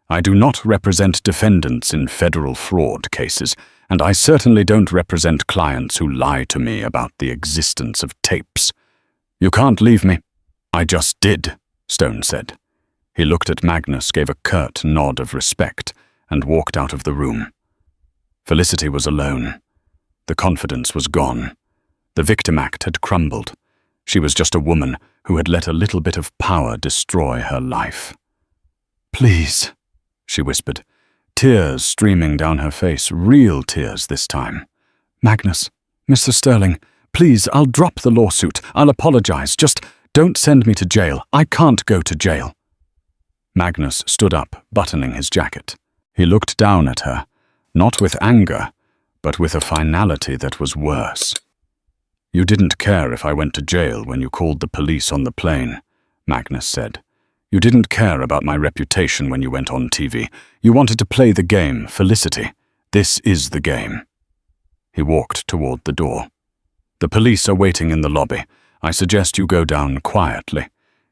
I do not represent defendants in federal fraud cases, and I certainly don't represent clients who lie to me about the existence of tapes. You can't leave me. I just did, Stone said. He looked at Magnus, gave a curt nod of respect, and walked out of the room. Felicity was alone. The confidence was gone. The victim act had crumbled. She was just a woman who had let a little bit of power destroy her life. Please, she whispered, tears streaming down her face, real tears this time. Magnus, Mr. Sterling, please, I'll drop the lawsuit. I'll apologize. Just don't send me to jail. I can't go to jail. Magnus stood up, buttoning his jacket. He looked down at her, not with anger, but with a finality that was worse. You didn't care if I went to jail when you called the police on the plane, Magnus said. You didn't care about my reputation when you went on TV. You wanted to play the game, Felicity. This is the game. He walked toward the door. The police are waiting in the lobby. I suggest you go down quietly.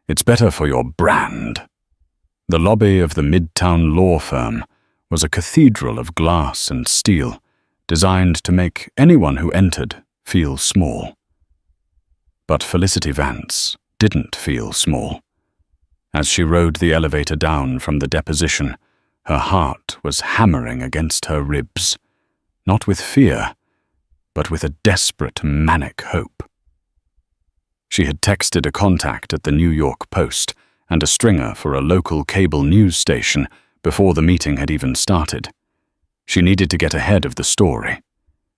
It's better for your brand. The lobby of the Midtown law firm was a cathedral of glass and steel, designed to make anyone who entered feel small. But Felicity Vance didn't feel small. As she rode the elevator down from the deposition, her heart was hammering against her ribs, not with fear, but with a desperate, manic hope. She had texted a contact at the New York Post and a stringer for a local cable news station before the meeting had even started. She needed to get ahead of the story.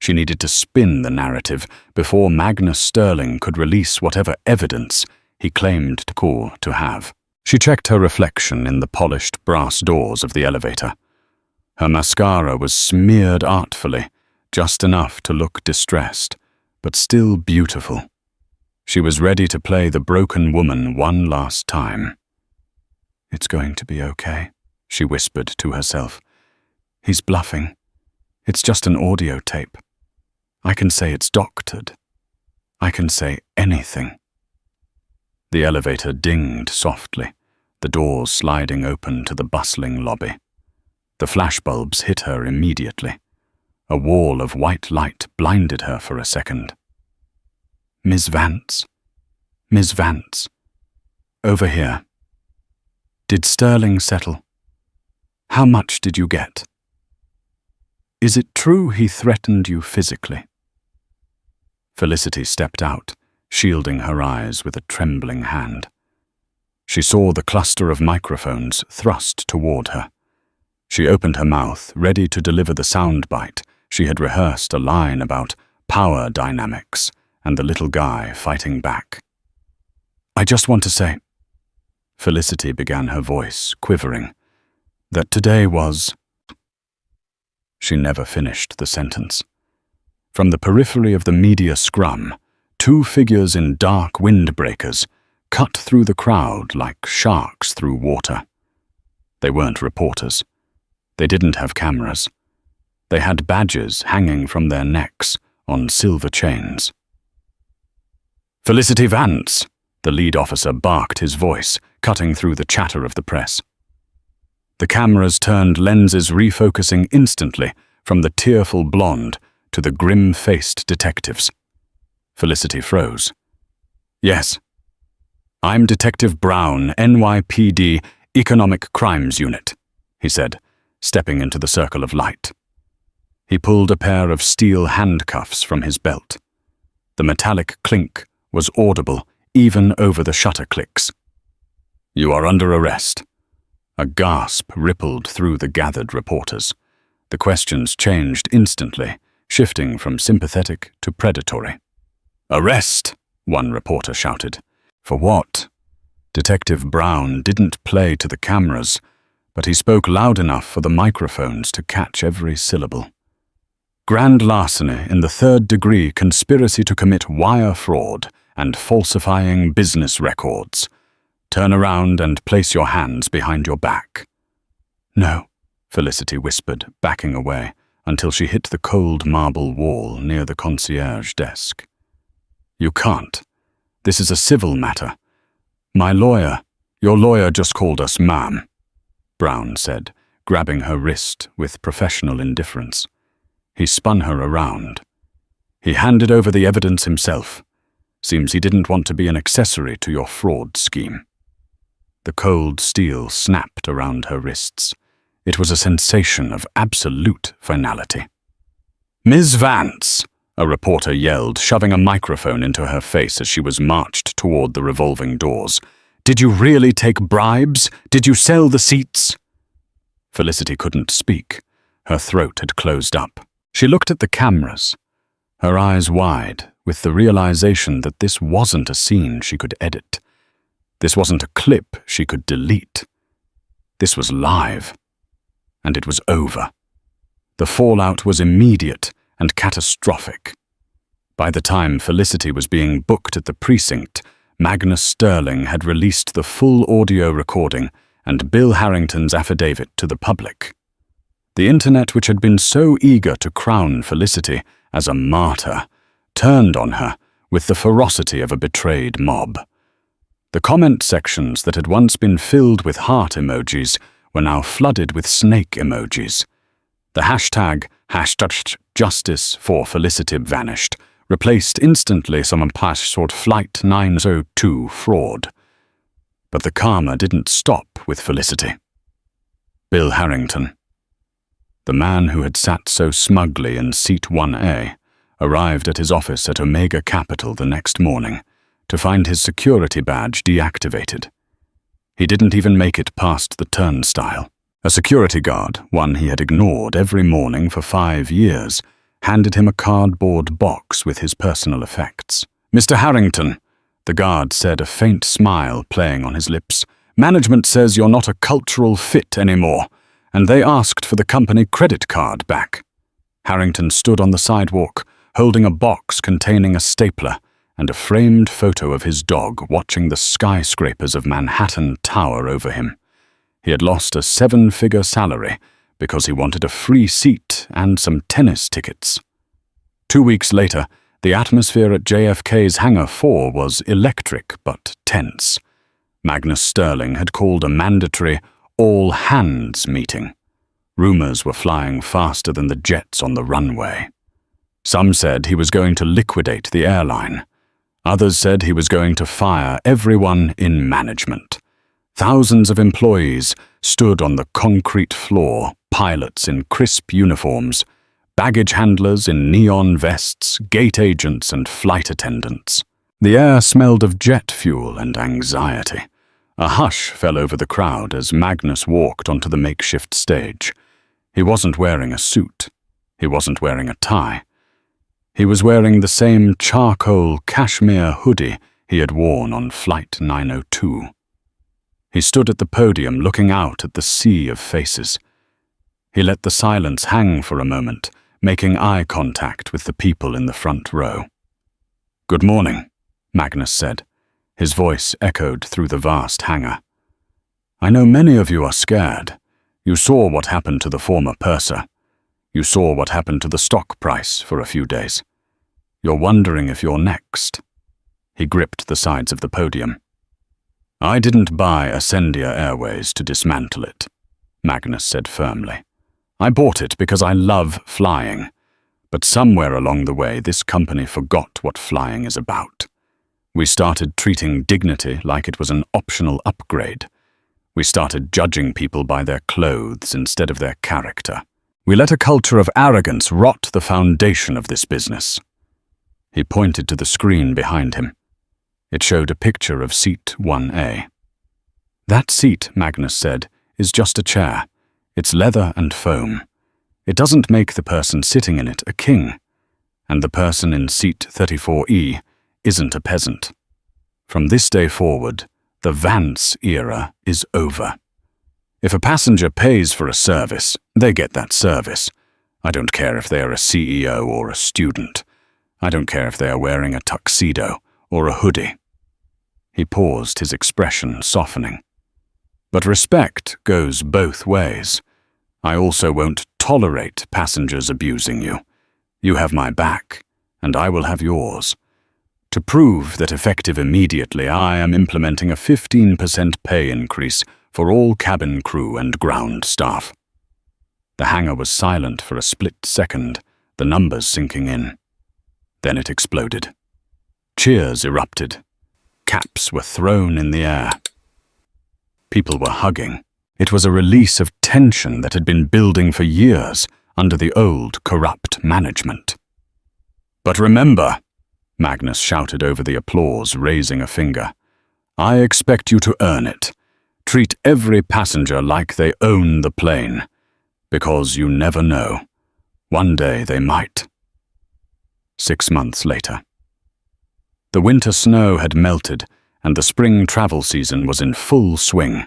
She needed to spin the narrative before Magnus Sterling could release whatever evidence he claimed to have. She checked her reflection in the polished brass doors of the elevator. Her mascara was smeared artfully, just enough to look distressed, but still beautiful. She was ready to play the broken woman one last time. It's going to be okay, she whispered to herself. He's bluffing. It's just an audio tape. I can say it's doctored. I can say anything. The elevator dinged softly, the doors sliding open to the bustling lobby. The flashbulbs hit her immediately. A wall of white light blinded her for a second. Ms. Vance. Ms. Vance. Over here. Did Sterling settle? How much did you get? Is it true he threatened you physically? Felicity stepped out, shielding her eyes with a trembling hand. She saw the cluster of microphones thrust toward her. She opened her mouth, ready to deliver the soundbite. She had rehearsed a line about power dynamics and the little guy fighting back. I just want to say, Felicity began, her voice quivering, that today was... She never finished the sentence. From the periphery of the media scrum, two figures in dark windbreakers cut through the crowd like sharks through water. They weren't reporters. They didn't have cameras. They had badges hanging from their necks on silver chains. Felicity Vance, the lead officer barked, his voice cutting through the chatter of the press. The cameras turned lenses, refocusing instantly from the tearful blonde to the grim-faced detectives. Felicity froze. Yes. I'm Detective Brown, NYPD Economic Crimes Unit, he said, stepping into the circle of light. He pulled a pair of steel handcuffs from his belt. The metallic clink was audible even over the shutter clicks. You are under arrest. A gasp rippled through the gathered reporters. The questions changed instantly, shifting from sympathetic to predatory. "Arrest!" one reporter shouted. "For what?" Detective Brown didn't play to the cameras, but he spoke loud enough for the microphones to catch every syllable. "Grand larceny in the 3rd degree, conspiracy to commit wire fraud and falsifying business records. Turn around and place your hands behind your back." "No," Felicity whispered, backing away, until she hit the cold marble wall near the concierge desk. "You can't. This is a civil matter. Your lawyer just called us ma'am," Brown said, grabbing her wrist with professional indifference. He spun her around. "He handed over the evidence himself. Seems he didn't want to be an accessory to your fraud scheme." The cold steel snapped around her wrists. It was a sensation of absolute finality. "Ms. Vance!" a reporter yelled, shoving a microphone into her face as she was marched toward the revolving doors. "Did you really take bribes? Did you sell the seats?" Felicity couldn't speak. Her throat had closed up. She looked at the cameras, her eyes wide, with the realization that this wasn't a scene she could edit. This wasn't a clip she could delete. This was live. And it was over. The fallout was immediate and catastrophic. By the time Felicity was being booked at the precinct, Magnus Sterling had released the full audio recording and Bill Harrington's affidavit to the public. The internet, which had been so eager to crown Felicity as a martyr, turned on her with the ferocity of a betrayed mob. The comment sections that had once been filled with heart emojis were now flooded with snake emojis. The hashtag #Justice for Felicity vanished, replaced instantly some password Flight 902 fraud. But the karma didn't stop with Felicity. Bill Harrington, the man who had sat so smugly in seat 1A, arrived at his office at Omega Capital the next morning to find his security badge deactivated. He didn't even make it past the turnstile. A security guard, one he had ignored every morning for 5 years, handed him a cardboard box with his personal effects. "Mr. Harrington," the guard said, a faint smile playing on his lips, "management says you're not a cultural fit anymore, and they asked for the company credit card back." Harrington stood on the sidewalk, holding a box containing a stapler and a framed photo of his dog watching the skyscrapers of Manhattan tower over him. He had lost a 7-figure salary because he wanted a free seat and some tennis tickets. 2 weeks later, the atmosphere at JFK's Hangar 4 was electric but tense. Magnus Sterling had called a mandatory all-hands meeting. Rumors were flying faster than the jets on the runway. Some said he was going to liquidate the airline. Others said he was going to fire everyone in management. Thousands of employees stood on the concrete floor, pilots in crisp uniforms, baggage handlers in neon vests, gate agents and flight attendants. The air smelled of jet fuel and anxiety. A hush fell over the crowd as Magnus walked onto the makeshift stage. He wasn't wearing a suit. He wasn't wearing a tie. He was wearing the same charcoal cashmere hoodie he had worn on Flight 902. He stood at the podium looking out at the sea of faces. He let the silence hang for a moment, making eye contact with the people in the front row. "Good morning," Magnus said. His voice echoed through the vast hangar. "I know many of you are scared. You saw what happened to the former purser. You saw what happened to the stock price for a few days. You're wondering if you're next." He gripped the sides of the podium. "I didn't buy Ascendia Airways to dismantle it," Magnus said firmly. "I bought it because I love flying. But somewhere along the way, this company forgot what flying is about. We started treating dignity like it was an optional upgrade. We started judging people by their clothes instead of their character. We let a culture of arrogance rot the foundation of this business." He pointed to the screen behind him. It showed a picture of seat 1A. "That seat," Magnus said, is just a chair. It's leather and foam. It doesn't make the person sitting in it a king. And the person in seat 34E isn't a peasant. From this day forward, the Vance era is over. If a passenger pays for a service, they get that service. I don't care if they are a CEO or a student. I don't care if they are wearing a tuxedo or a hoodie. He paused, his expression softening. But respect goes both ways. I also won't tolerate passengers abusing you. You have my back, and I will have yours. To prove that effective immediately, I am implementing a 15% pay increase for all cabin crew and ground staff. The hangar was silent for a split second, the numbers sinking in. Then it exploded. Cheers erupted. Caps were thrown in the air. People were hugging. It was a release of tension that had been building for years under the old, corrupt management. But remember, Magnus shouted over the applause, raising a finger, I expect you to earn it. Treat every passenger like they own the plane, because you never know. One day they might. 6 months later. The winter snow had melted, and the spring travel season was in full swing.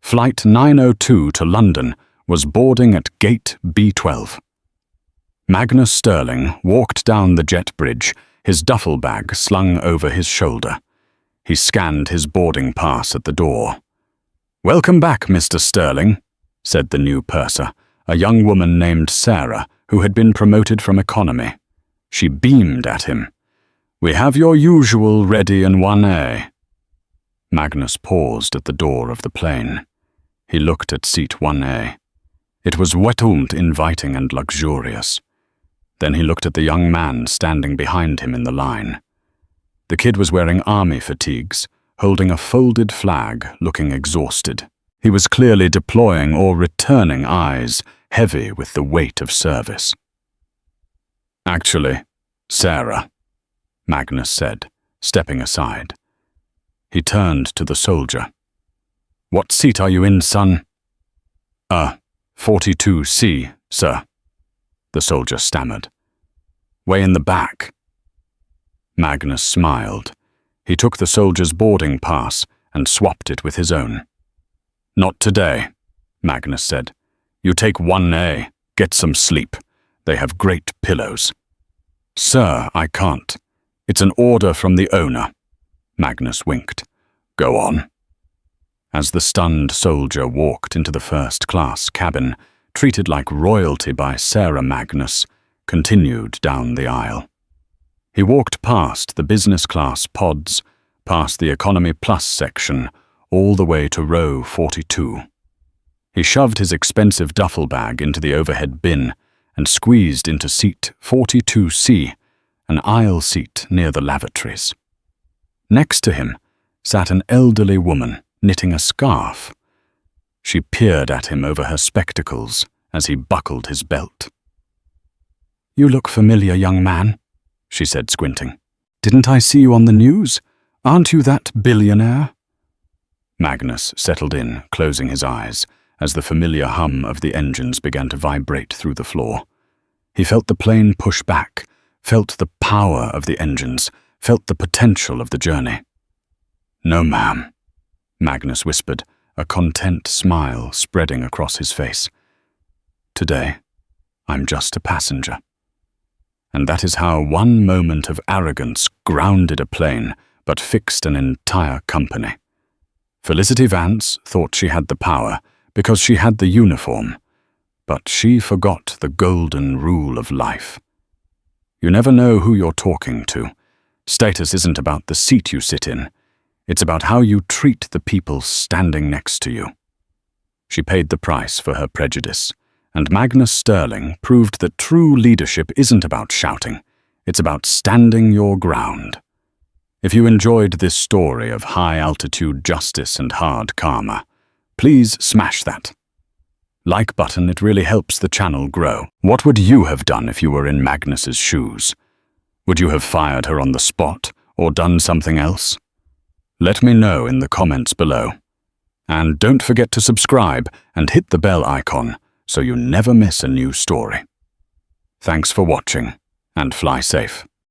Flight 902 to London was boarding at gate B12. Magnus Sterling walked down the jet bridge, his duffel bag slung over his shoulder. He scanned his boarding pass at the door. "Welcome back, Mr. Sterling," said the new purser, a young woman named Sarah, who had been promoted from economy. She beamed at him. "We have your usual ready in 1A. Magnus paused at the door of the plane. He looked at seat 1A. It was wetted, inviting and luxurious. Then he looked at the young man standing behind him in the line. The kid was wearing army fatigues, holding a folded flag, looking exhausted. He was clearly deploying or returning eyes, heavy with the weight of service. "Actually, Sarah," Magnus said, stepping aside. He turned to the soldier. "What seat are you in, son?" 42C, sir," the soldier stammered. "Way in the back." Magnus smiled. He took the soldier's boarding pass and swapped it with his own. "Not today," Magnus said. "You take 1A, get some sleep. They have great pillows." "Sir, I can't. It's an order from the owner." Magnus winked. "Go on." As the stunned soldier walked into the first-class cabin, treated like royalty by Sarah Magnus, continued down the aisle. He walked past the business-class pods, past the Economy Plus section, all the way to row 42. He shoved his expensive duffel bag into the overhead bin and squeezed into seat 42C, an aisle seat near the lavatories. Next to him sat an elderly woman knitting a scarf. She peered at him over her spectacles as he buckled his belt. "You look familiar, young man," she said, squinting. "Didn't I see you on the news? Aren't you that billionaire?" Magnus settled in, closing his eyes, as the familiar hum of the engines began to vibrate through the floor. He felt the plane push back, felt the power of the engines, felt the potential of the journey. "No, ma'am," Magnus whispered, a content smile spreading across his face. "Today, I'm just a passenger." And that is how one moment of arrogance grounded a plane but fixed an entire company. Felicity Vance thought she had the power because she had the uniform, but she forgot the golden rule of life. You never know who you're talking to. Status isn't about the seat you sit in. It's about how you treat the people standing next to you. She paid the price for her prejudice, and Magnus Sterling proved that true leadership isn't about shouting. It's about standing your ground. If you enjoyed this story of high-altitude justice and hard karma, please smash that like button. It really helps the channel grow. What would you have done if you were in Magnus's shoes? Would you have fired her on the spot or done something else? Let me know in the comments below. And don't forget to subscribe and hit the bell icon so you never miss a new story. Thanks for watching, and fly safe.